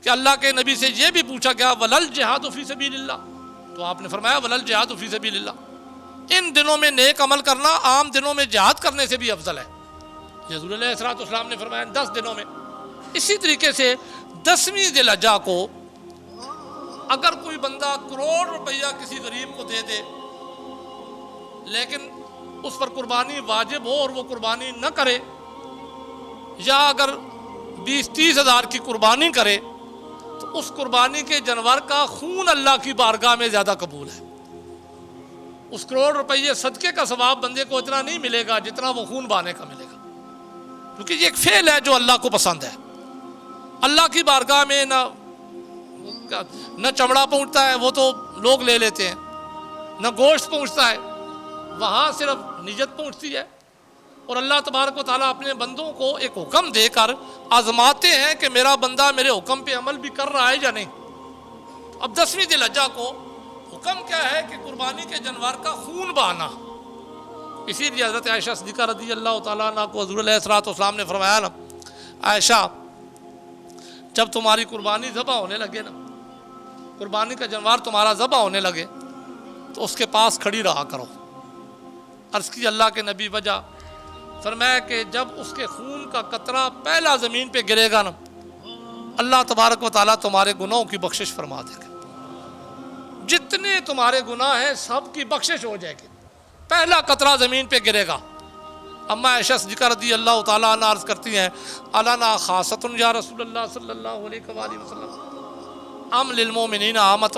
کہ اللہ کے نبی سے یہ بھی پوچھا گیا ولل جہاد فی سبیل اللہ، تو آپ نے فرمایا ولل جہاد فی سبیل اللہ، ان دنوں میں نیک عمل کرنا عام دنوں میں جہاد کرنے سے بھی افضل ہے۔ یہ حضور علیہ السلام نے فرمایا 10 دنوں میں۔ اسی طریقے سے 10ویں ذی الحجہ کو اگر کوئی بندہ کروڑ روپیہ کسی غریب کو دے دے لیکن اس پر قربانی واجب ہو اور وہ قربانی نہ کرے، یا اگر 20-30 ہزار کی قربانی کرے تو اس قربانی کے جانور کا خون اللہ کی بارگاہ میں زیادہ قبول ہے۔ اس کروڑ روپیے صدقے کا ثواب بندے کو اتنا نہیں ملے گا جتنا وہ خون بہانے کا ملے گا، کیونکہ یہ ایک فعل ہے جو اللہ کو پسند ہے۔ اللہ کی بارگاہ میں نہ چمڑا پہنچتا ہے، وہ تو لوگ لے لیتے ہیں، نہ گوشت پہنچتا ہے، وہاں صرف نیت پہنچتی ہے۔ اور اللہ تبارک و تعالیٰ اپنے بندوں کو ایک حکم دے کر آزماتے ہیں کہ میرا بندہ میرے حکم پہ عمل بھی کر رہا ہے یا نہیں۔ اب 10ویں ذی الحجہ کو حکم کیا ہے کہ قربانی کے جانور کا خون بہانا۔ اسی لیے حضرت عائشہ صدیقہ رضی اللہ تعالیٰ عنہ کو حضور علیہ السلام نے فرمایا نا، عائشہ جب تمہاری قربانی ذبح ہونے لگے نا، قربانی کا جانور تمہارا ذبح ہونے لگے تو اس کے پاس کھڑی رہا کرو۔ عرض کی اللہ کے نبی وجہ؟ فرمایا کہ جب اس کے خون کا قطرہ پہلا زمین پہ گرے گا نا، اللہ تبارک و تعالیٰ تمہارے گناہوں کی بخشش فرما دے گا، جتنے تمہارے گناہ ہیں سب کی بخشش ہو جائے گی، پہلا قطرہ زمین پہ گرے گا۔ اما عائشہ صدیقہ رضی اللہ تعالیٰ عنہ عرض کرتی ہیں الانا خاصۃ یا رسول اللہ صلی اللہ علیہ وآلہ وسلم ام للمؤمنین عامۃ،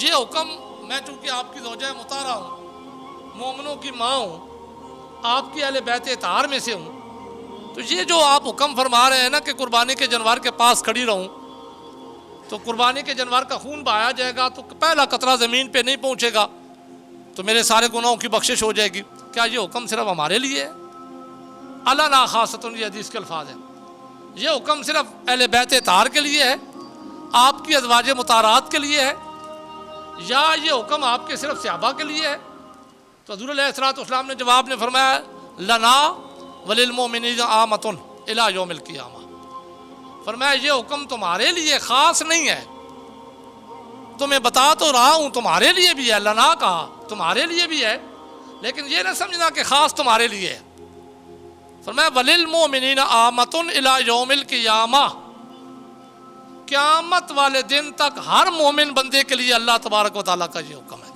یہ حکم میں چونکہ آپ کی زوجہ مطہرہ ہوں، مومنوں کی ماں ہوں، آپ کی اہل بیت اطہار میں سے ہوں، تو یہ جو آپ حکم فرما رہے ہیں نا کہ قربانی کے جانور کے پاس کھڑی رہوں تو قربانی کے جانور کا خون بہایا جائے گا تو پہلا قطرہ زمین پہ نہیں پہنچے گا تو میرے سارے گناہوں کی بخشش ہو جائے گی۔ کیا یہ حکم صرف ہمارے لیے ہے؟ الانا خاصۃ، یہ حدیث کے الفاظ ہیں، یہ حکم صرف اہل بیت اطہار کے لیے ہے، آپ کی ازواج مطہرات کے لیے ہے، یا یہ حکم آپ کے صرف صحابہ کے لیے ہے؟ تو حضور علیہ السلام نے جواب میں فرمایا لنا وللمؤمنین عامۃ الی یوم القیامہ، فرمایا یہ حکم تمہارے لیے خاص نہیں ہے، تو میں بتا تو رہا ہوں تمہارے لیے بھی ہے، لنا کہا تمہارے لیے بھی ہے، لیکن یہ نہ سمجھنا کہ خاص تمہارے لیے ہے۔ فرمایا وللمؤمنین عامۃ الی یوم القیامہ، قیامت والے دن تک ہر مومن بندے کے لیے اللہ تبارک و تعالیٰ کا یہ حکم ہے۔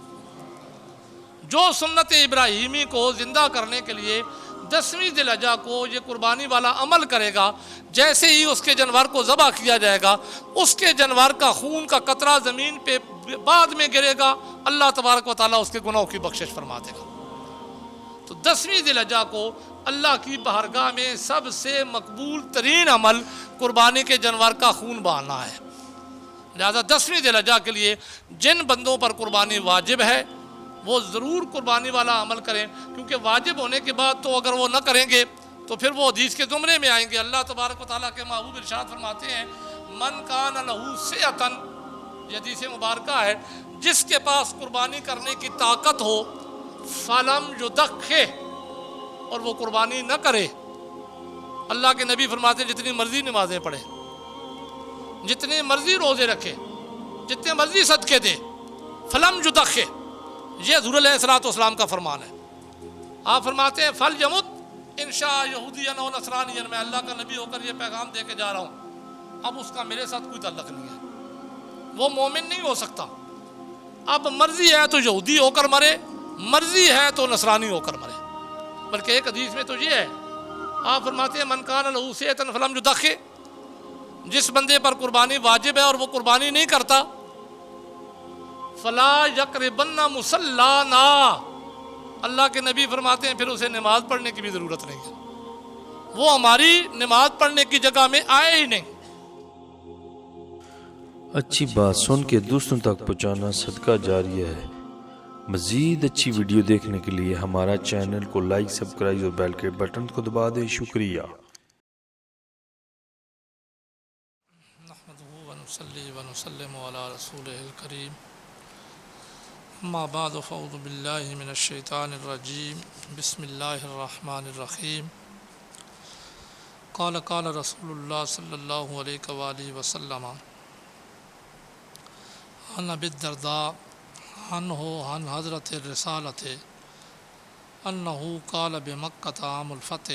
جو سنت ابراہیمی کو زندہ کرنے کے لیے 10ویں ذی الحجہ کو یہ قربانی والا عمل کرے گا، جیسے ہی اس کے جانور کو ذبح کیا جائے گا اس کے جانور کا خون کا قطرہ زمین پہ بعد میں گرے گا، اللہ تبارک و تعالیٰ اس کے گناہوں کی بخشش فرما دے گا۔ تو 10ویں ذی الحجہ کو اللہ کی بارگاہ میں سب سے مقبول ترین عمل قربانی کے جانور کا خون بہانا ہے۔ لہذا 10ویں ذی الحجہ کے لیے جن بندوں پر قربانی واجب ہے وہ ضرور قربانی والا عمل کریں، کیونکہ واجب ہونے کے بعد تو اگر وہ نہ کریں گے تو پھر وہ حدیث کے زمرے میں آئیں گے۔ اللہ تبارک و تعالیٰ کے محبوب ارشاد فرماتے ہیں من کان لہ سعۃ، یہ حدیث مبارکہ ہے، جس کے پاس قربانی کرنے کی طاقت ہو فلم یضحی، اور وہ قربانی نہ کرے۔ اللہ کے نبی فرماتے ہیں جتنی مرضی نمازیں پڑھے، جتنے مرضی روزے رکھے، جتنے مرضی صدقے دے، فلم یضحی، یہ حضور علیہ السلام کا فرمان ہے۔ آپ فرماتے ہیں فلیمت انشاء یہودیا و نصرانیا، میں اللہ کا نبی ہو کر یہ پیغام دے کے جا رہا ہوں، اب اس کا میرے ساتھ کوئی تعلق نہیں ہے، وہ مومن نہیں ہو سکتا۔ اب مرضی ہے تو یہودی ہو کر مرے، مرضی ہے تو نصرانی ہو کر مرے۔ بلکہ ایک حدیث میں تو یہ ہے، آپ فرماتے ہیں من کان لہ سعۃ فلم یضحی، جس بندے پر قربانی واجب ہے اور وہ قربانی نہیں کرتا، فلا یقربن مصلانا، اللہ کے نبی فرماتے ہیں پھر اسے نماز پڑھنے کی بھی ضرورت نہیں ہے، وہ ہماری نماز پڑھنے کی جگہ میں آئے ہی نہیں۔ اچھی بات سن کے دوسروں تک پہنچانا صدقہ جاریہ ہے۔ مزید اچھی ویڈیو دیکھنے کے لیے ہمارا چینل کو لائک، سبسکرائب اور بیل کے بٹن کو دبا دیں۔ شکریہ۔ نحمدہ ونصلی ونسلم علی رسولہ الکریم، اما بعد فاعوذ باللہ من الشیطان الرجیم، بسم اللہ الرحمن الرحیم۔ قال قال رسول اللہ صلی اللہ علیہ وآلہ وسلم عن ابی الدرداء عنہ عن حضرت الرسالۃ انہ قال بمکۃ عام الفتح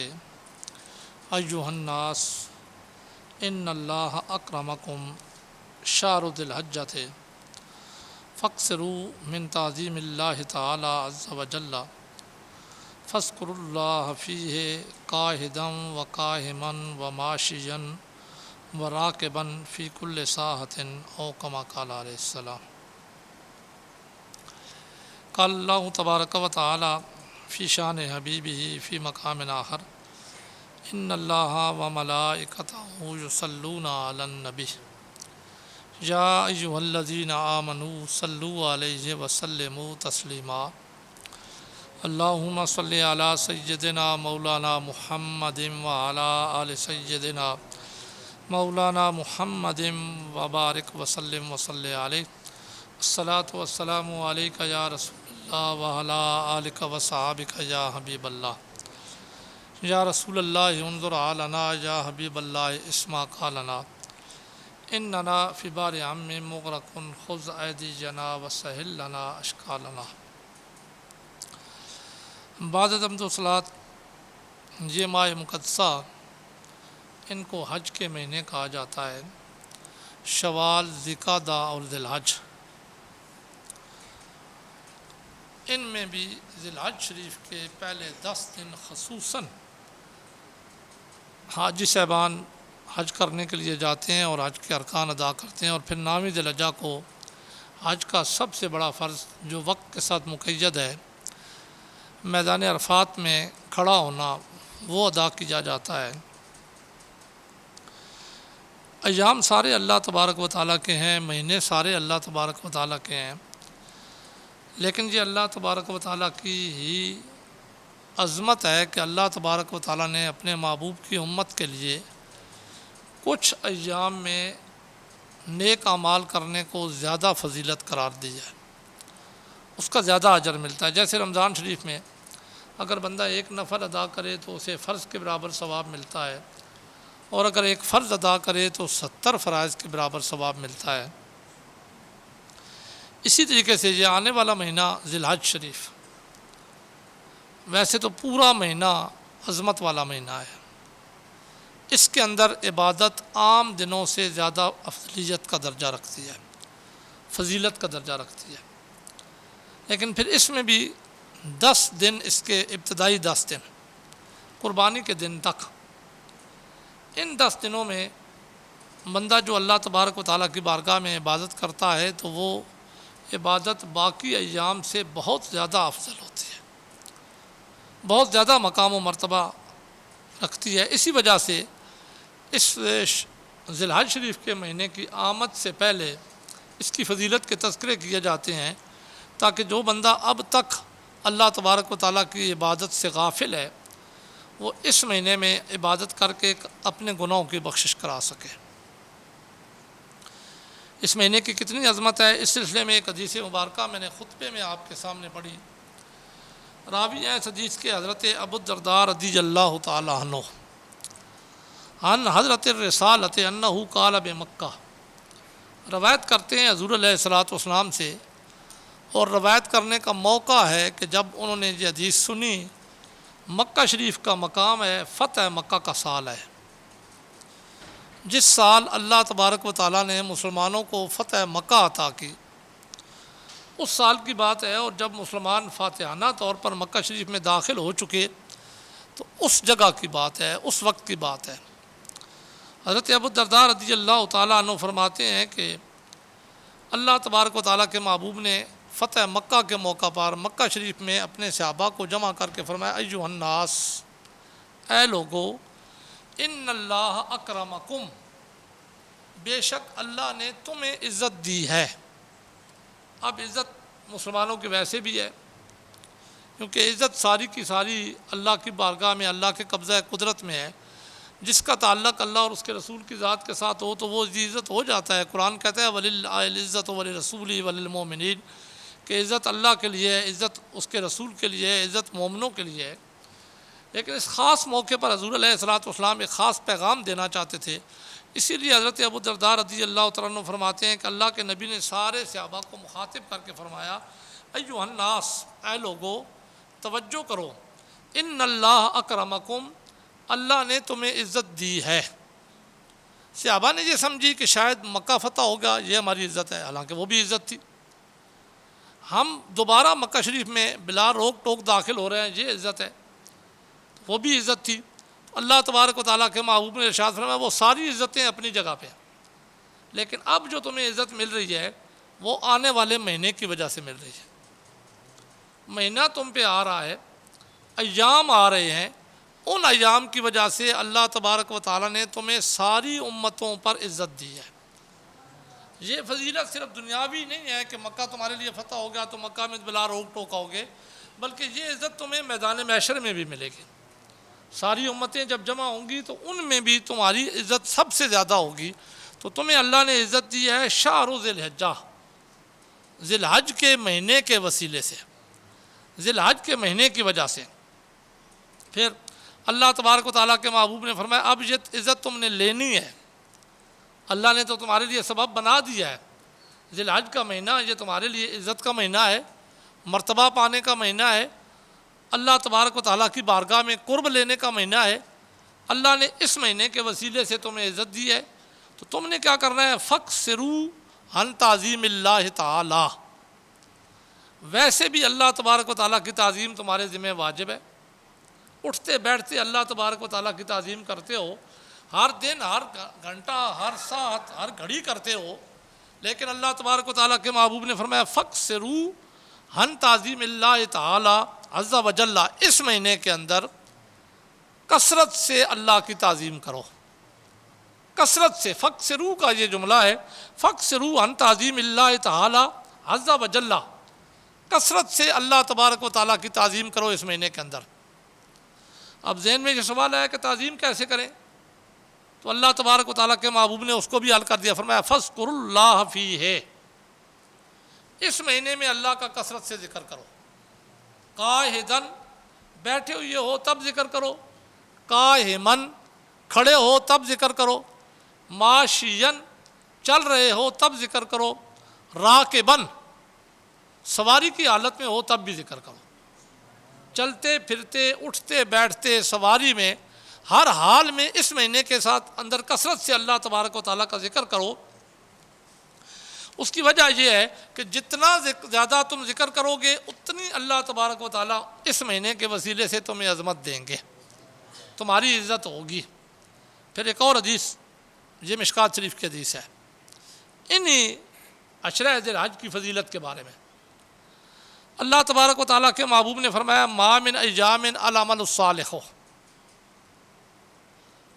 ایھا الناس ان اللہ اکرمکم شہر ذی الحجۃ فاکثروا من تعظیم اللہ تعالی عز وجل فاذکروا اللہ فیہ قاعدا وقائما وماشیا وراکبا فی کل ساعۃ او کما قال علیہ السلام۔ قال اللہ تبارک و تعالی فی شان حبیبہ فی مقام آخر ان اللہ وملائکتہ یصلون علی النبی یا ایھا الذین آمنوا صلوا علیہ وسلموا تسلیما اللہم صل علی سیدنا مولانا محمد وعلی آل سیدنا مولانا محمد وبارک وسلم وصلی علیہ الصلاۃ والسلام علیک یا رسول اللہ وعلی آلک وصحابک یا حبیب اللہ یا رسول اللہ انظر علینا یا حبیب اللہ اسمع قالنا اننا فی بار عم مغرق خذ ایدینا وسہل لنا اشکالنا۔ بعد حمد و صلوات، یہ ماہ مقدسہ ان کو حج کے مہینے کہا جاتا ہے، شوال، ذوالقعدہ اور ذی الحج۔ ان میں بھی ذی الحج شریف کے پہلے 10 دن خصوصاً حاجی صاحبان حج کرنے کے لیے جاتے ہیں اور حج کے ارکان ادا کرتے ہیں، اور پھر 9ویں ذی الحجہ کو حج کا سب سے بڑا فرض جو وقت کے ساتھ مقید ہے، میدان عرفات میں کھڑا ہونا، وہ ادا کیا جاتا ہے۔ ایام سارے اللہ تبارک و تعالیٰ کے ہیں، مہینے سارے اللہ تبارک و تعالیٰ کے ہیں، لیکن یہ اللہ تبارک و تعالیٰ کی ہی عظمت ہے کہ اللہ تبارک و تعالیٰ نے اپنے محبوب کی امت کے لیے کچھ ایام میں نیک اعمال کرنے کو زیادہ فضیلت قرار دی ہے، اس کا زیادہ اجر ملتا ہے۔ جیسے رمضان شریف میں اگر بندہ ایک نفل ادا کرے تو اسے فرض کے برابر ثواب ملتا ہے، اور اگر ایک فرض ادا کرے تو 70 فرائض کے برابر ثواب ملتا ہے۔ اسی طریقے سے یہ آنے والا مہینہ ذی الحج شریف ویسے تو پورا مہینہ عظمت والا مہینہ ہے، اس کے اندر عبادت عام دنوں سے زیادہ افضلیت کا درجہ رکھتی ہے، فضیلت کا درجہ رکھتی ہے، لیکن پھر اس میں بھی 10 دن، اس کے ابتدائی 10 دن قربانی کے دن تک، ان 10 دنوں میں بندہ جو اللہ تبارک و تعالیٰ کی بارگاہ میں عبادت کرتا ہے تو وہ عبادت باقی ایام سے بہت زیادہ افضل ہوتی ہے، بہت زیادہ مقام و مرتبہ رکھتی ہے۔ اسی وجہ سے اس ذی الحج شریف کے مہینے کی آمد سے پہلے اس کی فضیلت کے تذکرے کیے جاتے ہیں، تاکہ جو بندہ اب تک اللہ تبارک و تعالیٰ کی عبادت سے غافل ہے وہ اس مہینے میں عبادت کر کے اپنے گناہوں کی بخشش کرا سکے۔ اس مہینے کی کتنی عظمت ہے، اس سلسلے میں ایک حدیث مبارکہ میں نے خطبے میں آپ کے سامنے پڑھی۔ راوی ہیں اس حدیث کے حضرت ابو الدرداء رضی اللہ تعالی عنہ، عن حضرت الرسالۃ انہ قال بمکہ، روایت کرتے ہیں حضور علیہ الصلوۃ والسلام سے، اور روایت کرنے کا موقع ہے کہ جب انہوں نے یہ حدیث سنی، مکہ شریف کا مقام ہے، فتح مکہ کا سال ہے، جس سال اللہ تبارک و تعالیٰ نے مسلمانوں کو فتح مکہ عطا کی، اس سال کی بات ہے۔ اور جب مسلمان فاتحانہ طور پر مکہ شریف میں داخل ہو چکے تو اس جگہ کی بات ہے، اس وقت کی بات ہے۔ حضرت ابو الدرداء رضی اللہ تعالیٰ عنہ فرماتے ہیں کہ اللہ تبارک و تعالیٰ کے محبوب نے فتح مکہ کے موقع پر مکہ شریف میں اپنے صحابہ کو جمع کر کے فرمایا، ایھا الناس، اے لوگو، ان اللہ اکرمکم، بے شک اللہ نے تمہیں عزت دی ہے۔ اب عزت مسلمانوں کی ویسے بھی ہے، کیونکہ عزت ساری کی ساری اللہ کی بارگاہ میں، اللہ کے قبضہ قدرت میں ہے۔ جس کا تعلق اللہ اور اس کے رسول کی ذات کے ساتھ ہو تو وہ عزت ہو جاتا ہے۔ قرآن کہتا ہے وَلِلَّهِ الْعِزَّةُ وَلِرَسُولِهِ وَلِلْمُؤْمِنِينَ، کہ عزت اللہ کے لیے ہے، عزت اس کے رسول کے لیے ہے، عزت مومنوں کے لیے ہے۔ لیکن اس خاص موقع پر حضور علیہ الصلوۃ والسلام ایک خاص پیغام دینا چاہتے تھے، اسی لیے حضرت ابو الدرداء رضی اللہ تعالیٰ عنہ فرماتے ہیں کہ اللہ کے نبی نے سارے صحابہ کو مخاطب کر کے فرمایا، ایھا الناس، اے لوگو توجہ کرو، ان اللہ اکرمکم، اللہ نے تمہیں عزت دی ہے۔ صحابہ نے یہ سمجھی کہ شاید مکہ فتح ہوگا، یہ ہماری عزت ہے، حالانکہ وہ بھی عزت تھی۔ ہم دوبارہ مکہ شریف میں بلا روک ٹوک داخل ہو رہے ہیں، یہ عزت ہے، وہ بھی عزت تھی۔ اللہ تبارک و تعالیٰ کے محبوب نے ارشاد فرمایا وہ ساری عزتیں اپنی جگہ پہ، لیکن اب جو تمہیں عزت مل رہی ہے وہ آنے والے مہینے کی وجہ سے مل رہی ہے۔ مہینہ تم پہ آ رہا ہے، ایام آ رہے ہیں، ان ایام کی وجہ سے اللہ تبارک و تعالیٰ نے تمہیں ساری امتوں پر عزت دی ہے۔ یہ فضیلت صرف دنیاوی نہیں ہے کہ مکہ تمہارے لیے فتح ہو گیا تو مکہ میں بلا روک ٹوک آؤ گے، بلکہ یہ عزت تمہیں میدان محشر میں بھی ملے گی۔ ساری امتیں جب جمع ہوں گی تو ان میں بھی تمہاری عزت سب سے زیادہ ہوگی۔ تو تمہیں اللہ نے عزت دی ہے شہر ذی الحجہ، ذی الحج کے مہینے کے وسیلے سے، ذی الحج کے مہینے کی وجہ سے۔ پھر اللہ تبارک و تعالیٰ کے محبوب نے فرمایا اب یہ عزت تم نے لینی ہے، اللہ نے تو تمہارے لیے سبب بنا دیا ہے۔ ذی الحج کا مہینہ یہ تمہارے لیے عزت کا مہینہ ہے، مرتبہ پانے کا مہینہ ہے، اللہ تبارک و تعالیٰ کی بارگاہ میں قرب لینے کا مہینہ ہے۔ اللہ نے اس مہینے کے وسیلے سے تمہیں عزت دی ہے، تو تم نے کیا کرنا ہے؟ فَاقْصِرُوا عَنْ تَعْظِيمِ اللَّهِ تَعَالَىٰ، ویسے بھی اللہ تبارک و تعالیٰ کی تعظیم تمہارے ذمہ واجب ہے۔ اٹھتے بیٹھتے اللہ تبارک و تعالیٰ کی تعظیم کرتے ہو، ہر دن، ہر گھنٹہ، ہر ساعت، ہر گھڑی کرتے ہو، لیکن اللہ تبارک و تعالیٰ کے محبوب نے فرمایا فَاقْصِرُوا عَنْ تَعْظِيمِ اللَّهِ تَعَالَىٰ عز و جل، اس مہینے کے اندر کثرت سے اللہ کی تعظیم کرو، کثرت سے۔ فَاقْصِرُوا کا یہ جملہ ہے، فَاقْصِرُوا عَنْ تَعْظِيمِ اللَّهِ تَعَالَىٰ عز و جل، کثرت سے اللہ تبارک و تعالیٰ کی تعظیم کرو اس مہینے کے اندر۔ اب ذہن میں یہ سوال ہے کہ تعظیم کیسے کریں؟ تو اللہ تبارک و تعالیٰ کے محبوب نے اس کو بھی حل کر دیا، فرمایا فَاذْكُرُوا اللَّهَ فِيهِ، اس مہینے میں اللہ کا کثرت سے ذکر کرو۔ قاعدن، بیٹھے ہوئے ہو تب ذکر کرو، قائمن، کھڑے ہو تب ذکر کرو، ماشین، چل رہے ہو تب ذکر کرو، راکبن، سواری کی حالت میں ہو تب بھی ذکر کرو۔ چلتے پھرتے، اٹھتے بیٹھتے، سواری میں، ہر حال میں اس مہینے کے ساتھ اندر کثرت سے اللہ تبارک و تعالیٰ کا ذکر کرو۔ اس کی وجہ یہ ہے کہ جتنا زیادہ تم ذکر کرو گے اتنی اللہ تبارک و تعالیٰ اس مہینے کے وسیلے سے تمہیں عظمت دیں گے، تمہاری عزت ہوگی۔ پھر ایک اور حدیث، یہ مشکات شریف کی حدیث ہے، انہی عشرہ ذی الحج کی فضیلت کے بارے میں اللہ تبارک و تعالیٰ کے محبوب نے فرمایا ما من ایام العمل الصالح،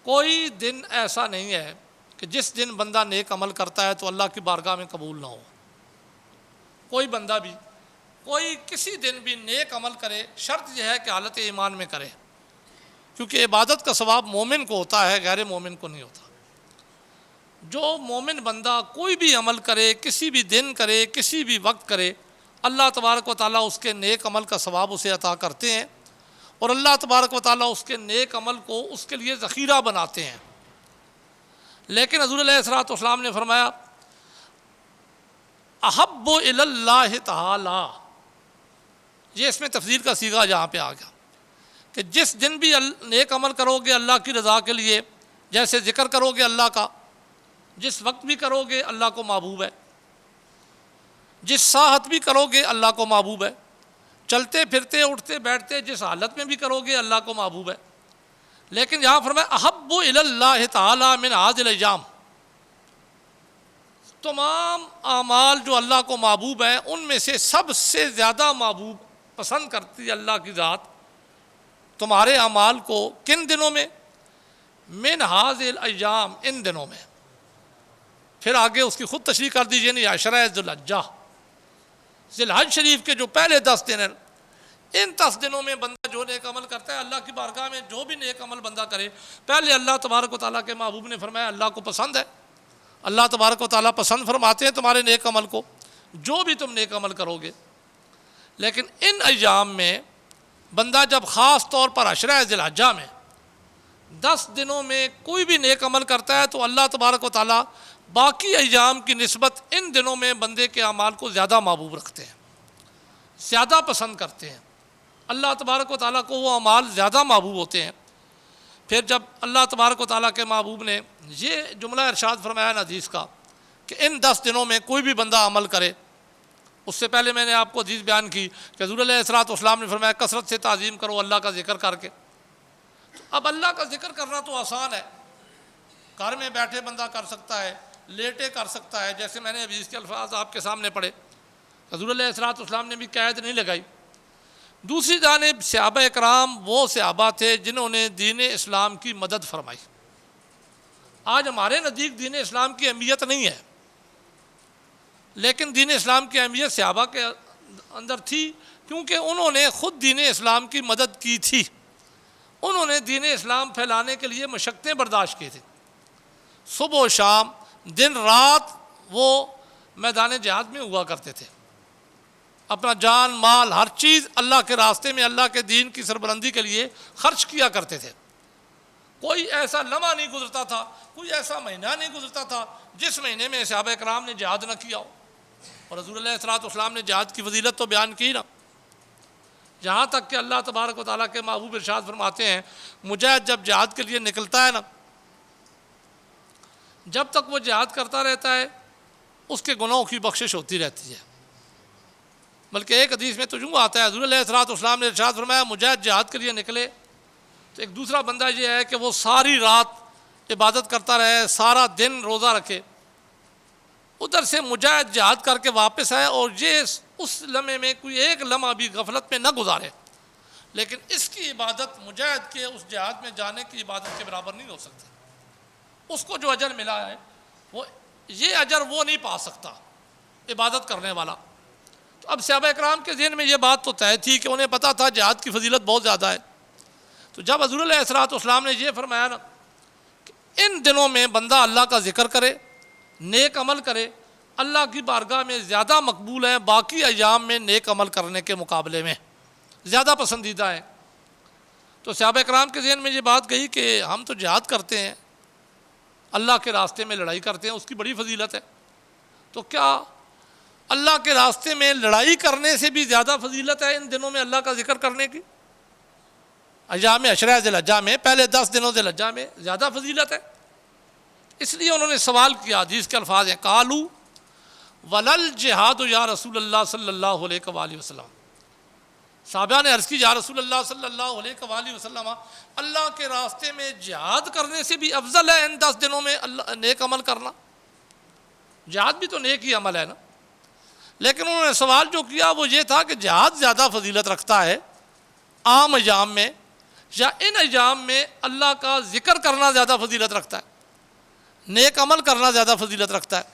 کوئی دن ایسا نہیں ہے کہ جس دن بندہ نیک عمل کرتا ہے تو اللہ کی بارگاہ میں قبول نہ ہو۔ کوئی بندہ بھی، کوئی کسی دن بھی نیک عمل کرے، شرط یہ ہے کہ حالت ایمان میں کرے، کیونکہ عبادت کا ثواب مومن کو ہوتا ہے، غیر مومن کو نہیں ہوتا۔ جو مومن بندہ کوئی بھی عمل کرے، کسی بھی دن کرے، کسی بھی وقت کرے، اللہ تبارک و تعالیٰ اس کے نیک عمل کا ثواب اسے عطا کرتے ہیں، اور اللہ تبارک و تعالیٰ اس کے نیک عمل کو اس کے لیے ذخیرہ بناتے ہیں۔ لیکن حضور علیہ الصلوۃ والسلام نے فرمایا احب الی اللہ تعالی، یہ اس میں تفضیل کا صیغہ یہاں پہ آ گیا کہ جس دن بھی نیک عمل کرو گے اللہ کی رضا کے لیے، جیسے ذکر کرو گے اللہ کا، جس وقت بھی کرو گے اللہ کو محبوب ہے، جس ساعت بھی کرو گے اللہ کو محبوب ہے، چلتے پھرتے اٹھتے بیٹھتے جس حالت میں بھی کرو گے اللہ کو محبوب ہے۔ لیکن یہاں فرمایا احب الی اللہ تعالی من هذه الايام، تمام اعمال جو اللہ کو محبوب ہیں ان میں سے سب سے زیادہ محبوب پسند کرتی ہے اللہ کی ذات تمہارے اعمال کو کن دنوں میں؟ من هذه الايام، ان دنوں میں۔ پھر آگے اس کی خود تشریح کر دیجیے، نہیں عشرہ ذی الحجہ، ذی الحج شریف کے جو پہلے 10 دن ہیں، ان 10 دنوں میں بندہ جو نیک عمل کرتا ہے اللہ کی بارگاہ میں، جو بھی نیک عمل بندہ کرے، پہلے اللہ تبارک و تعالیٰ کے محبوب نے فرمایا اللہ کو پسند ہے، اللہ تبارک و تعالیٰ پسند فرماتے ہیں تمہارے نیک عمل کو، جو بھی تم نیک عمل کرو گے۔ لیکن ان ایام میں بندہ جب خاص طور پر عشرہ ذی الحجہ میں 10 دنوں میں کوئی بھی نیک عمل کرتا ہے تو اللہ تبارک و تعالیٰ باقی ایام کی نسبت ان دنوں میں بندے کے اعمال کو زیادہ محبوب رکھتے ہیں، زیادہ پسند کرتے ہیں۔ اللہ تبارک و تعالیٰ کو وہ اعمال زیادہ محبوب ہوتے ہیں۔ پھر جب اللہ تبارک و تعالیٰ کے محبوب نے یہ جملہ ارشاد فرمایا نا حدیث کا کہ ان 10 دنوں میں کوئی بھی بندہ عمل کرے، اس سے پہلے میں نے آپ کو حدیث بیان کی کہ حضور علیہ الصلوۃ والسلام نے فرمایا کثرت سے تعظیم کرو اللہ کا ذکر کر کے۔ تو اب اللہ کا ذکر کرنا تو آسان ہے، گھر میں بیٹھے بندہ کر سکتا ہے، لیٹے کر سکتا ہے، جیسے میں نے حدیث کے الفاظ آپ کے سامنے پڑھے، حضور علیہ الصلوۃ والسلام نے بھی قید نہیں لگائی۔ دوسری جانب صحابہ اکرام وہ صحابہ تھے جنہوں نے دین اسلام کی مدد فرمائی۔ آج ہمارے نزدیک دین اسلام کی اہمیت نہیں ہے، لیکن دین اسلام کی اہمیت صحابہ کے اندر تھی، کیونکہ انہوں نے خود دین اسلام کی مدد کی تھی۔ انہوں نے دین اسلام پھیلانے کے لیے مشقتیں برداشت کی تھی، صبح و شام دن رات وہ میدان جہاد میں ہوا کرتے تھے، اپنا جان مال ہر چیز اللہ کے راستے میں اللہ کے دین کی سربلندی کے لیے خرچ کیا کرتے تھے۔ کوئی ایسا لمحہ نہیں گزرتا تھا، کوئی ایسا مہینہ نہیں گزرتا تھا جس مہینے میں صحابہ اکرام نے جہاد نہ کیا ہو۔ اور حضور علیہ الصلوۃ والسلام نے جہاد کی فضیلت تو بیان کی نا، جہاں تک کہ اللہ تبارک و تعالیٰ کے محبوب ارشاد فرماتے ہیں مجاہد جب جہاد کے لیے نکلتا ہے نا، جب تک وہ جہاد کرتا رہتا ہے اس کے گناہوں کی بخشش ہوتی رہتی ہے۔ بلکہ ایک حدیث میں تو یوں آتا ہے، حضور علیہ الصلوۃ والسلام نے ارشاد فرمایا مجاہد جہاد کے لیے نکلے تو ایک دوسرا بندہ یہ ہے کہ وہ ساری رات عبادت کرتا رہے، سارا دن روزہ رکھے، ادھر سے مجاہد جہاد کر کے واپس آئے اور یہ اس لمحے میں کوئی ایک لمحہ بھی غفلت میں نہ گزارے، لیکن اس کی عبادت مجاہد کے اس جہاد میں جانے کی عبادت کے برابر نہیں ہو سکتی۔ اس کو جو اجر ملا ہے وہ یہ اجر وہ نہیں پا سکتا عبادت کرنے والا۔ تو اب صحابہ اکرام کے ذہن میں یہ بات تو طے تھی کہ انہیں پتہ تھا جہاد کی فضیلت بہت زیادہ ہے۔ تو جب حضور علیہ الصلوۃ والسلام نے یہ فرمایا نا کہ ان دنوں میں بندہ اللہ کا ذکر کرے، نیک عمل کرے، اللہ کی بارگاہ میں زیادہ مقبول ہیں، باقی ایام میں نیک عمل کرنے کے مقابلے میں زیادہ پسندیدہ ہیں۔ تو صحابہ اکرام کے ذہن میں یہ بات گئی کہ ہم تو جہاد کرتے ہیں، اللہ کے راستے میں لڑائی کرتے ہیں، اس کی بڑی فضیلت ہے، تو کیا اللہ کے راستے میں لڑائی کرنے سے بھی زیادہ فضیلت ہے ان دنوں میں اللہ کا ذکر کرنے کی؟ ایام عشرہ ذی الحجہ میں پہلے 10 دنوں ذی الحجہ میں زیادہ فضیلت ہے۔ اس لیے انہوں نے سوال کیا، حدیث کے الفاظ ہیں قالوا ولل جہاد یا رسول اللہ صلی اللہ علیہ وآلہ وسلم۔ صحابہ نے عرض کی یا رسول اللہ صلی اللہ علیہ وآلہ وسلم، اللہ کے راستے میں جہاد کرنے سے بھی افضل ہے ان 10 دنوں میں نیک عمل کرنا؟ جہاد بھی تو نیک ہی عمل ہے نا، لیکن انہوں نے سوال جو کیا وہ یہ تھا کہ جہاد زیادہ فضیلت رکھتا ہے عام ایام میں یا ان ایام میں اللہ کا ذکر کرنا زیادہ فضیلت رکھتا ہے، نیک عمل کرنا زیادہ فضیلت رکھتا ہے؟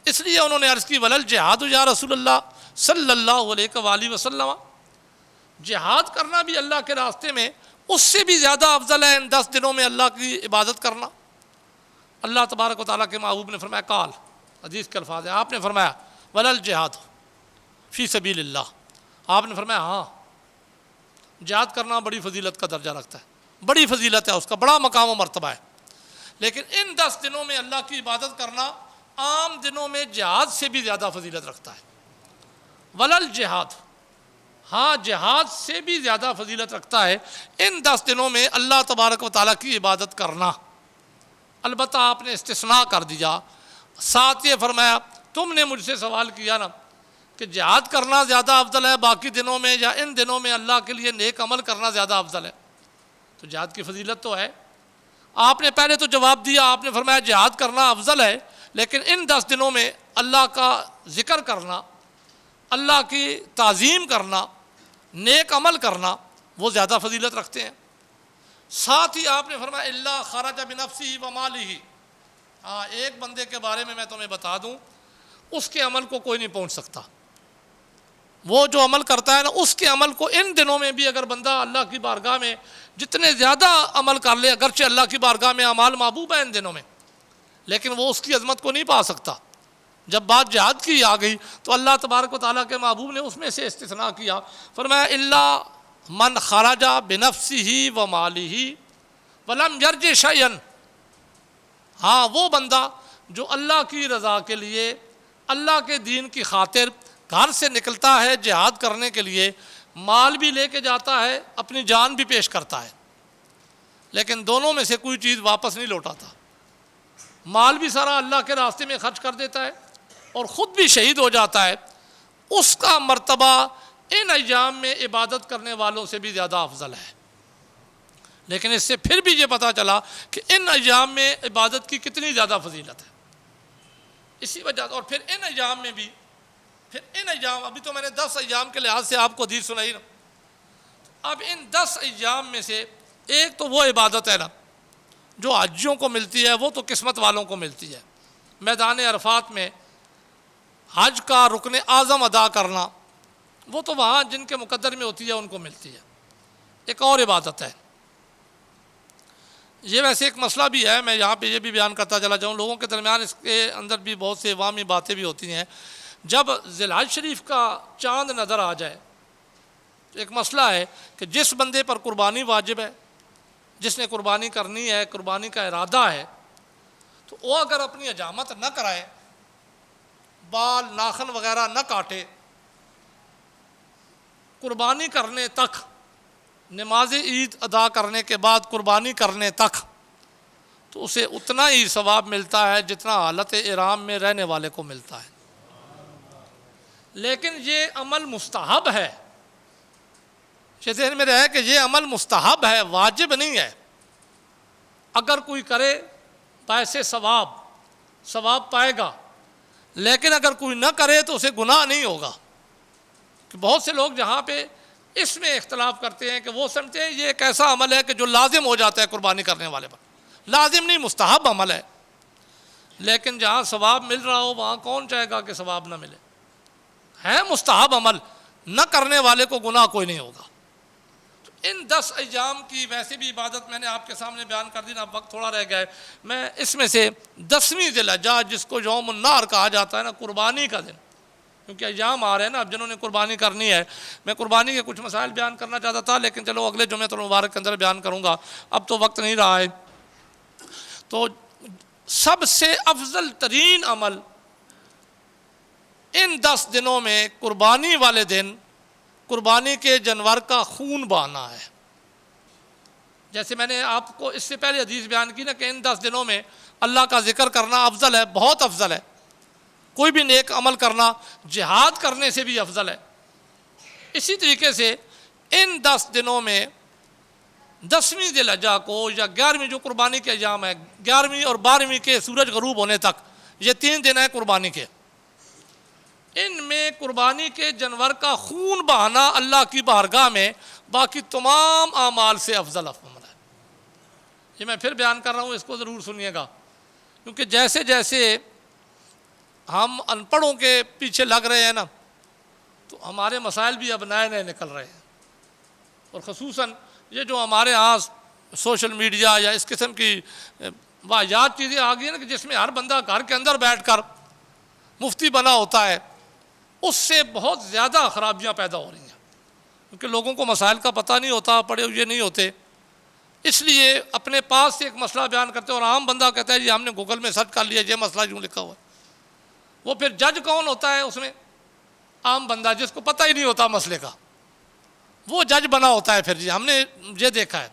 اس لیے انہوں نے عرض کی ولل جہاد یا رسول اللہ صلی اللہ علیہ وآلہ وسلم، جہاد کرنا بھی اللہ کے راستے میں اس سے بھی زیادہ افضل ہے ان 10 دنوں میں اللہ کی عبادت کرنا۔ اللہ تبارک و تعالیٰ کے محبوب نے فرمایا قال، حدیث کے الفاظ ہیں، آپ نے فرمایا ولل جہاد فی سبیل اللہ، آپ نے فرمایا ہاں جہاد کرنا بڑی فضیلت کا درجہ رکھتا ہے، بڑی فضیلت ہے، اس کا بڑا مقام و مرتبہ ہے، لیکن ان 10 دنوں میں اللہ کی عبادت کرنا عام دنوں میں جہاد سے بھی زیادہ فضیلت رکھتا ہے۔ ولل جہاد، ہاں جہاد سے بھی زیادہ فضیلت رکھتا ہے ان 10 دنوں میں اللہ تبارک و تعالیٰ کی عبادت کرنا۔ البتہ آپ نے استثناء کر دیا، ساتھ یہ فرمایا تم نے مجھ سے سوال کیا نا کہ جہاد کرنا زیادہ افضل ہے باقی دنوں میں یا ان دنوں میں اللہ کے لیے نیک عمل کرنا زیادہ افضل ہے؟ تو جہاد کی فضیلت تو ہے، آپ نے پہلے تو جواب دیا، آپ نے فرمایا جہاد کرنا افضل ہے، لیکن ان 10 دنوں میں اللہ کا ذکر کرنا، اللہ کی تعظیم کرنا، نیک عمل کرنا وہ زیادہ فضیلت رکھتے ہیں۔ ساتھ ہی آپ نے فرمایا اللہ خرج بنفسہ و مالہ، ہاں ایک بندے کے بارے میں تمہیں بتا دوں اس کے عمل کو کوئی نہیں پہنچ سکتا، وہ جو عمل کرتا ہے نا اس کے عمل کو ان دنوں میں بھی اگر بندہ اللہ کی بارگاہ میں جتنے زیادہ عمل کر لے، اگرچہ اللہ کی بارگاہ میں اعمال محبوب ہیں ان دنوں میں، لیکن وہ اس کی عظمت کو نہیں پا سکتا۔ جب بات جہاد کی آ گئی تو اللہ تبارک و تعالیٰ کے محبوب نے اس میں سے استثناء کیا، فرمایا اللہ من خرج بنفسه و ماله ولم یرج شیئا، ہاں وہ بندہ جو اللہ کی رضا کے لیے، اللہ کے دین کی خاطر گھر سے نکلتا ہے جہاد کرنے کے لیے، مال بھی لے کے جاتا ہے، اپنی جان بھی پیش کرتا ہے، لیکن دونوں میں سے کوئی چیز واپس نہیں لوٹاتا، مال بھی سارا اللہ کے راستے میں خرچ کر دیتا ہے اور خود بھی شہید ہو جاتا ہے، اس کا مرتبہ ان ایام میں عبادت کرنے والوں سے بھی زیادہ افضل ہے۔ لیکن اس سے پھر بھی یہ پتہ چلا کہ ان ایام میں عبادت کی کتنی زیادہ فضیلت ہے۔ اسی وجہ اور پھر ان ایام میں بھی ابھی تو میں نے 10 ایام کے لحاظ سے آپ کو حدیث سنائی نا، اب ان 10 ایام میں سے ایک تو وہ عبادت ہے نا جو حجیوں کو ملتی ہے، وہ تو قسمت والوں کو ملتی ہے، میدان عرفات میں حج کا رکن اعظم ادا کرنا، وہ تو وہاں جن کے مقدر میں ہوتی ہے ان کو ملتی ہے۔ ایک اور عبادت ہے، یہ ویسے ایک مسئلہ بھی ہے، میں یہاں پہ یہ بھی بیان کرتا چلا جاؤں، لوگوں کے درمیان اس کے اندر بھی بہت سے عوامی باتیں بھی ہوتی ہیں۔ جب ذی الحج شریف کا چاند نظر آ جائے تو ایک مسئلہ ہے کہ جس بندے پر قربانی واجب ہے، جس نے قربانی کرنی ہے، قربانی کا ارادہ ہے، تو وہ اگر اپنی حجامت نہ کرائے، بال ناخن وغیرہ نہ کاٹے، قربانی کرنے تک، نماز عید ادا کرنے کے بعد قربانی کرنے تک، تو اسے اتنا ہی ثواب ملتا ہے جتنا حالت احرام میں رہنے والے کو ملتا ہے۔ لیکن یہ عمل مستحب ہے، یہ ذہن میں رہے کہ یہ عمل مستحب ہے، واجب نہیں ہے۔ اگر کوئی کرے باعث ثواب پائے گا، لیکن اگر کوئی نہ کرے تو اسے گناہ نہیں ہوگا۔ کہ بہت سے لوگ جہاں پہ اس میں اختلاف کرتے ہیں کہ وہ سمجھتے ہیں یہ ایک ایسا عمل ہے کہ جو لازم ہو جاتا ہے قربانی کرنے والے پر، لازم نہیں، مستحب عمل ہے۔ لیکن جہاں ثواب مل رہا ہو وہاں کون چاہے گا کہ ثواب نہ ملے؟ ہے مستحب عمل، نہ کرنے والے کو گناہ کوئی نہیں ہوگا۔ تو ان 10 ایام کی ویسے بھی عبادت میں نے آپ کے سامنے بیان کر دی، اب وقت تھوڑا رہ گیا ہے، میں اس میں سے 10ویں ذی الحجہ جس کو یوم النحر کہا جاتا ہے نا، قربانی کا دن، کیونکہ ایام آ رہے ہیں نا اب جنہوں نے قربانی کرنی ہے، میں قربانی کے کچھ مسائل بیان کرنا چاہتا تھا لیکن چلو اگلے جمعہ المبارک کے اندر بیان کروں گا، اب تو وقت نہیں رہا ہے۔ تو سب سے افضل ترین عمل ان 10 دنوں میں قربانی والے دن قربانی کے جانور کا خون بہانا ہے۔ جیسے میں نے آپ کو اس سے پہلے حدیث بیان کی نا کہ ان 10 دنوں میں اللہ کا ذکر کرنا افضل ہے، بہت افضل ہے، کوئی بھی نیک عمل کرنا جہاد کرنے سے بھی افضل ہے۔ اسی طریقے سے ان 10 دنوں میں 10ویں ذی الحجہ کو یا 11ویں جو قربانی کے ایام ہے، 11ویں اور 12ویں کے سورج غروب ہونے تک، یہ 3 دن ہیں قربانی کے، ان میں قربانی کے جانور کا خون بہانا اللہ کی بارگاہ میں باقی تمام اعمال سے افضل عمل ہے۔ یہ میں پھر بیان کر رہا ہوں، اس کو ضرور سنیے گا، کیونکہ جیسے جیسے ہم ان پڑھوں کے پیچھے لگ رہے ہیں نا تو ہمارے مسائل بھی اب نئے نکل رہے ہیں، اور خصوصاً یہ جو ہمارے ہاں سوشل میڈیا یا اس قسم کی واحد چیزیں آ گئی ہیں نا کہ جس میں ہر بندہ گھر کے اندر بیٹھ کر مفتی بنا ہوتا ہے، اس سے بہت زیادہ خرابیاں پیدا ہو رہی ہیں، کیونکہ لوگوں کو مسائل کا پتہ نہیں ہوتا، پڑھے ہوئے نہیں ہوتے، اس لیے اپنے پاس سے ایک مسئلہ بیان کرتے ہیں اور عام بندہ کہتا ہے جی ہم نے گوگل میں سرچ کر لیا یہ مسئلہ یوں لکھا ہوا ہے۔ وہ پھر جج کون ہوتا ہے اس میں؟ عام بندہ جس کو پتہ ہی نہیں ہوتا مسئلے کا، وہ جج بنا ہوتا ہے پھر، جی ہم نے یہ دیکھا ہے۔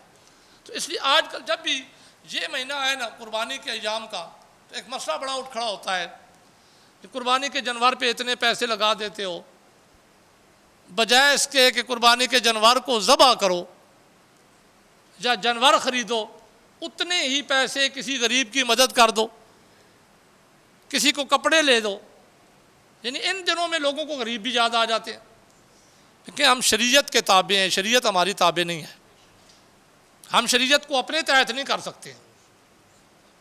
تو اس لیے آج کل جب بھی یہ مہینہ ہے نا قربانی کے ایام کا، تو ایک مسئلہ بڑا اٹھ کھڑا ہوتا ہے کہ قربانی کے جانور پہ اتنے پیسے لگا دیتے ہو، بجائے اس کے کہ قربانی کے جانور کو ذبح کرو یا جانور خریدو، اتنے ہی پیسے کسی غریب کی مدد کر دو، کسی کو کپڑے لے دو۔ یعنی ان دنوں میں لوگوں کو غریب بھی یاد آ جاتے ہیں، کیونکہ ہم شریعت کے تابع ہیں، شریعت ہماری تابع نہیں ہے، ہم شریعت کو اپنے تحت نہیں کر سکتے،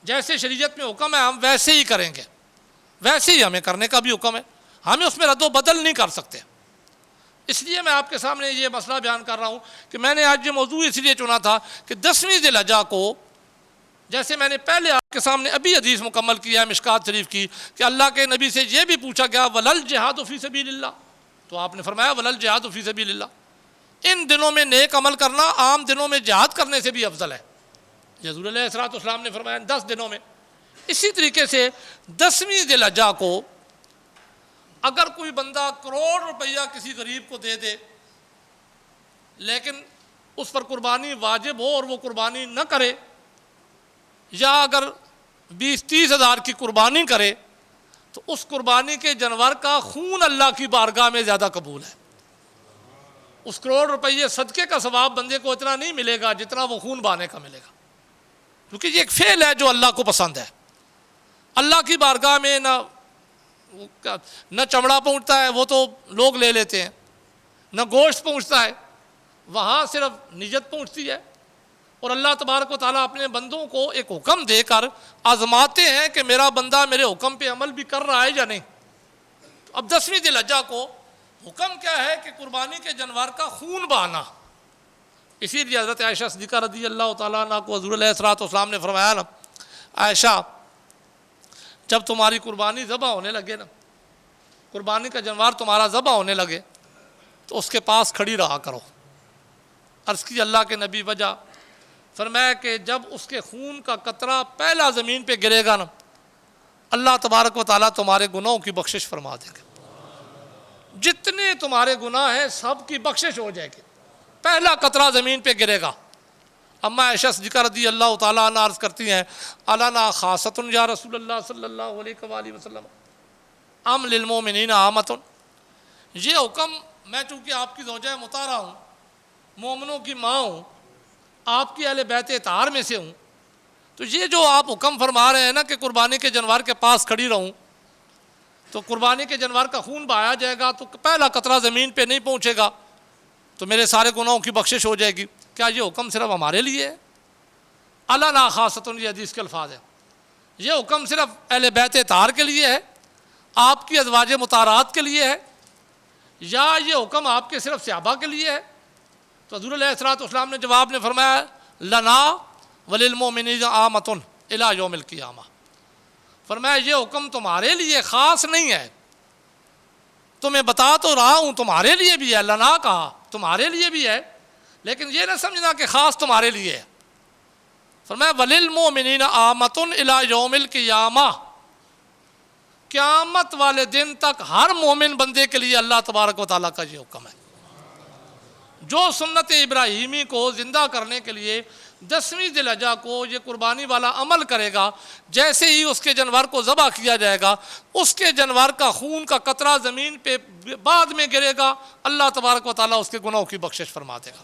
جیسے شریعت میں حکم ہے ہم ویسے ہی کریں گے، ویسے ہی ہمیں کرنے کا بھی حکم ہے، ہمیں اس میں رد و بدل نہیں کر سکتے۔ اس لیے میں آپ کے سامنے یہ مسئلہ بیان کر رہا ہوں کہ میں نے آج یہ موضوع اس لیے چنا تھا کہ 10ویں ذی الحجہ کو، جیسے میں نے پہلے آپ کے سامنے ابھی حدیث مکمل کیا ہے مشکات شریف کی کہ اللہ کے نبی سے یہ بھی پوچھا گیا وَلَلْ جِہَادُ فِي سَبِيلِ اللَّهِ، تو آپ نے فرمایا وَلَلْ جِہَادُ فِي سَبِيلِ اللَّهِ، ان دنوں میں نیک عمل کرنا عام دنوں میں جہاد کرنے سے بھی افضل ہے۔ حضور علیہ السلام نے فرمایا 10 دنوں میں۔ اسی طریقے سے 10ویں ذی الحجہ کو اگر کوئی بندہ کروڑ روپیہ کسی غریب کو دے دے لیکن اس پر قربانی واجب ہو اور وہ قربانی نہ کرے، یا اگر 20-30 ہزار کی قربانی کرے تو اس قربانی کے جانور کا خون اللہ کی بارگاہ میں زیادہ قبول ہے۔ اس کروڑ روپیے صدقے کا ثواب بندے کو اتنا نہیں ملے گا جتنا وہ خون بہانے کا ملے گا، کیونکہ یہ ایک فعل ہے جو اللہ کو پسند ہے۔ اللہ کی بارگاہ میں نہ چمڑا پہنچتا ہے، وہ تو لوگ لے لیتے ہیں، نہ گوشت پہنچتا ہے، وہاں صرف نیت پہنچتی ہے۔ اور اللہ تبارک و تعالیٰ اپنے بندوں کو ایک حکم دے کر آزماتے ہیں کہ میرا بندہ میرے حکم پہ عمل بھی کر رہا ہے یا نہیں۔ اب 10ویں ذی الحجہ کو حکم کیا ہے کہ قربانی کے جانور کا خون بہانا۔ اسی لیے حضرت عائشہ صدیقہ رضی اللہ تعالیٰ عنہ کو حضور علیہ السلام نے فرمایا نا، عائشہ جب تمہاری قربانی ذبح ہونے لگے نا، قربانی کا جانور تمہارا ذبح ہونے لگے تو اس کے پاس کھڑی رہا کرو۔ عرض کی اللہ کے نبی وجہ؟ فرمایا کہ جب اس کے خون کا قطرہ پہلا زمین پہ گرے گا نا، اللہ تبارک و تعالیٰ تمہارے گناہوں کی بخشش فرما دیں گے۔ جتنے تمہارے گناہ ہیں سب کی بخشش ہو جائے گی، پہلا قطرہ زمین پہ گرے گا۔ اما عائشہ صدیقہ رضی اللہ تعالیٰ عنہ عرض کرتی ہیں، الانا خاصۃ یا رسول اللہ صلی اللہ علیہ وآلہ وسلم ام للمؤمنین عامۃ؟ یہ حکم، میں چونکہ آپ کی زوجہ مطہرہ ہوں، مومنوں کی ماں ہوں، آپ کی اہل بیت اطہار میں سے ہوں، تو یہ جو آپ حکم فرما رہے ہیں نا کہ قربانی کے جانور کے پاس کھڑی رہوں تو قربانی کے جانور کا خون بہایا جائے گا تو پہلا قطرہ زمین پہ نہیں پہنچے گا تو میرے سارے گناہوں کی بخشش ہو جائے گی۔ کیا یہ حکم صرف ہمارے لیے ہے؟ الانا خاصۃ، یہ حدیث کے الفاظ ہیں، یہ حکم صرف اہل بیت اطہار کے لیے ہے، آپ کی ازواج مطہرات کے لیے ہے، یا یہ حکم آپ کے صرف صحابہ کے لیے ہے؟ تو حضور علیہ السلام نے جواب میں فرمایا، لنا وللمؤمنین عامۃ الی یوم القیامہ۔ فرمایا یہ حکم تمہارے لیے خاص نہیں ہے، تمہیں بتا تو رہا ہوں تمہارے لیے بھی ہے، لنا کہا تمہارے لیے بھی ہے، لیکن یہ نہ سمجھنا کہ خاص تمہارے لیے ہے۔ فرمایا وللمؤمنین عامۃ الی یوم القیامہ، قیامت والے دن تک ہر مومن بندے کے لیے اللہ تبارک و تعالیٰ کا یہ حکم ہے۔ جو سنت ابراہیمی کو زندہ کرنے کے لیے 10ویں ذی الحجہ کو یہ قربانی والا عمل کرے گا، جیسے ہی اس کے جانور کو ذبح کیا جائے گا اس کے جانور کا خون کا قطرہ زمین پہ بعد میں گرے گا، اللہ تبارک و تعالیٰ اس کے گناہوں کی بخشش فرما دے گا۔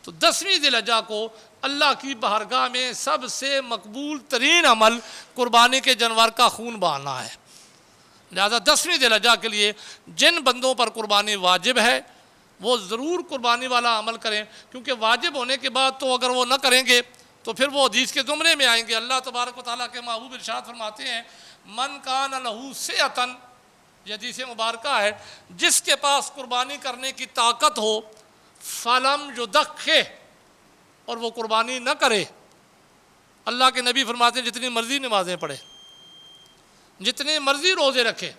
تو 10ویں ذی الحجہ کو اللہ کی بارگاہ میں سب سے مقبول ترین عمل قربانی کے جانور کا خون بہانا ہے۔ لہذا 10ویں ذی الحجہ کے لیے جن بندوں پر قربانی واجب ہے وہ ضرور قربانی والا عمل کریں، کیونکہ واجب ہونے کے بعد تو اگر وہ نہ کریں گے تو پھر وہ حدیث کے زمرے میں آئیں گے۔ اللہ تبارک و تعالیٰ کے محبوب ارشاد فرماتے ہیں، من کان لہ سعۃ، یہ حدیث مبارکہ ہے، جس کے پاس قربانی کرنے کی طاقت ہو، فلم یضخ، اور وہ قربانی نہ کرے۔ اللہ کے نبی فرماتے ہیں جتنی مرضی نمازیں پڑھے، جتنے مرضی روزے رکھے،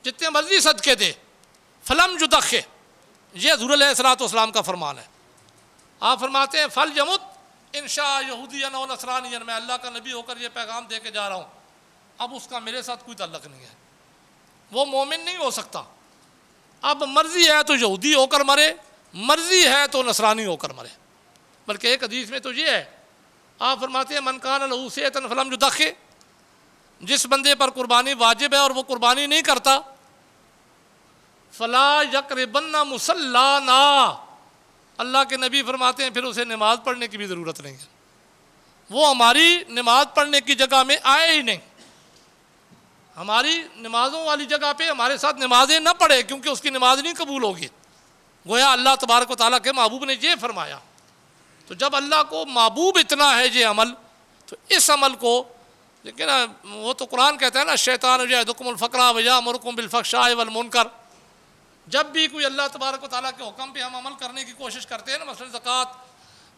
جتنے مرضی صدقے دے، فلم یضخ، یہ حضور علیہ السلام کا فرمان ہے۔ آپ فرماتے ہیں فلیمت انشاء یہودین و نصرانین، میں اللہ کا نبی ہو کر یہ پیغام دے کے جا رہا ہوں، اب اس کا میرے ساتھ کوئی تعلق نہیں ہے، وہ مومن نہیں ہو سکتا۔ اب مرضی ہے تو یہودی ہو کر مرے، مرضی ہے تو نصرانی ہو کر مرے۔ بلکہ ایک حدیث میں تو یہ ہے، آپ فرماتے ہیں من کان لہ سعۃ فلم یضخ، جس بندے پر قربانی واجب ہے اور وہ قربانی نہیں کرتا، فلا یقربن مصلانا، اللہ کے نبی فرماتے ہیں پھر اسے نماز پڑھنے کی بھی ضرورت نہیں ہے، وہ ہماری نماز پڑھنے کی جگہ میں آئے ہی نہیں، ہماری نمازوں والی جگہ پہ ہمارے ساتھ نمازیں نہ پڑھے، کیونکہ اس کی نماز نہیں قبول ہوگی۔ گویا اللہ تبارک و تعالیٰ کے محبوب نے یہ فرمایا۔ تو جب اللہ کو محبوب اتنا ہے یہ عمل، تو اس عمل کو، لیکن وہ تو قرآن کہتا ہے نا، شیطان یعدکم الفقر ویامرکم بالفحشاء والمنکر، جب بھی کوئی اللہ تبارک و تعالیٰ کے حکم پہ ہم عمل کرنے کی کوشش کرتے ہیں نا، مثلا زکوٰۃ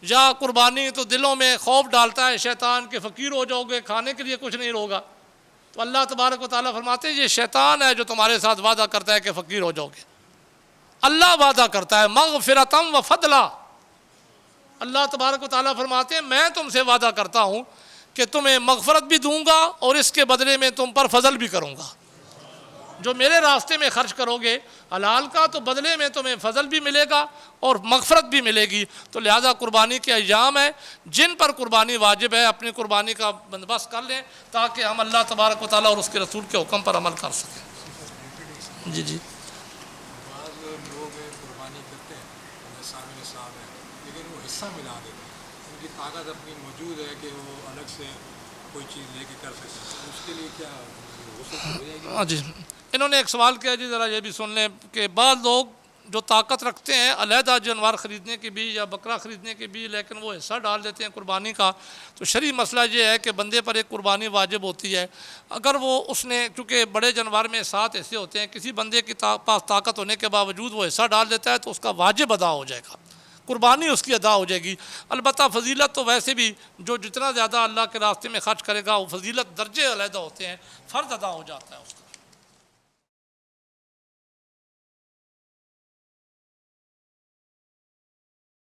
یا قربانی، تو دلوں میں خوف ڈالتا ہے شیطان کہ فقیر ہو جاؤ گے، کھانے کے لیے کچھ نہیں ہوگا، تو اللہ تبارک و تعالیٰ فرماتے ہیں یہ شیطان ہے جو تمہارے ساتھ وعدہ کرتا ہے کہ فقیر ہو جاؤ گے۔ اللہ وعدہ کرتا ہے مغفرتم و فضلا، اللہ تبارک و تعالیٰ فرماتے ہیں میں تم سے وعدہ کرتا ہوں کہ تمہیں مغفرت بھی دوں گا اور اس کے بدلے میں تم پر فضل بھی کروں گا۔ جو میرے راستے میں خرچ کرو گے حلال کا تو بدلے میں تمہیں فضل بھی ملے گا اور مغفرت بھی ملے گی۔ تو لہٰذا قربانی کے ایام ہیں جن پر قربانی واجب ہے، اپنی قربانی کا بندوبست کر لیں تاکہ ہم اللہ تبارک و تعالیٰ اور اس کے رسول کے حکم پر عمل کر سکیں۔ جی بعض لوگ قربانی کرتے ہیں، سامنے صاحب ہے، لیکن وہ حصہ ملا دیتے ہیں، ان کی طاقت اپنی موجود ہے کہ وہ الگ سے کوئی چیز لے کے کر سکتے ہیں، اس کے لیے کیا غسل ہو جائے گی؟ ہاں جی، انہوں نے ایک سوال کیا جی، ذرا یہ بھی سن لیں کہ بعض لوگ جو طاقت رکھتے ہیں علیحدہ جانور خریدنے کی بھی یا بکرا خریدنے کی بھی، لیکن وہ حصہ ڈال دیتے ہیں قربانی کا، تو شرعی مسئلہ یہ ہے کہ بندے پر ایک قربانی واجب ہوتی ہے۔ اگر وہ اس نے، چونکہ بڑے جانور میں 7 حصے ہوتے ہیں، کسی بندے کے پاس طاقت ہونے کے باوجود وہ حصہ ڈال دیتا ہے تو اس کا واجب ادا ہو جائے گا، قربانی اس کی ادا ہو جائے گی۔ البتہ فضیلت تو ویسے بھی جو جتنا زیادہ اللہ کے راستے میں خرچ کرے گا وہ فضیلت درجے علیحدہ ہوتے ہیں، فرض ادا ہو جاتا ہے اس کا۔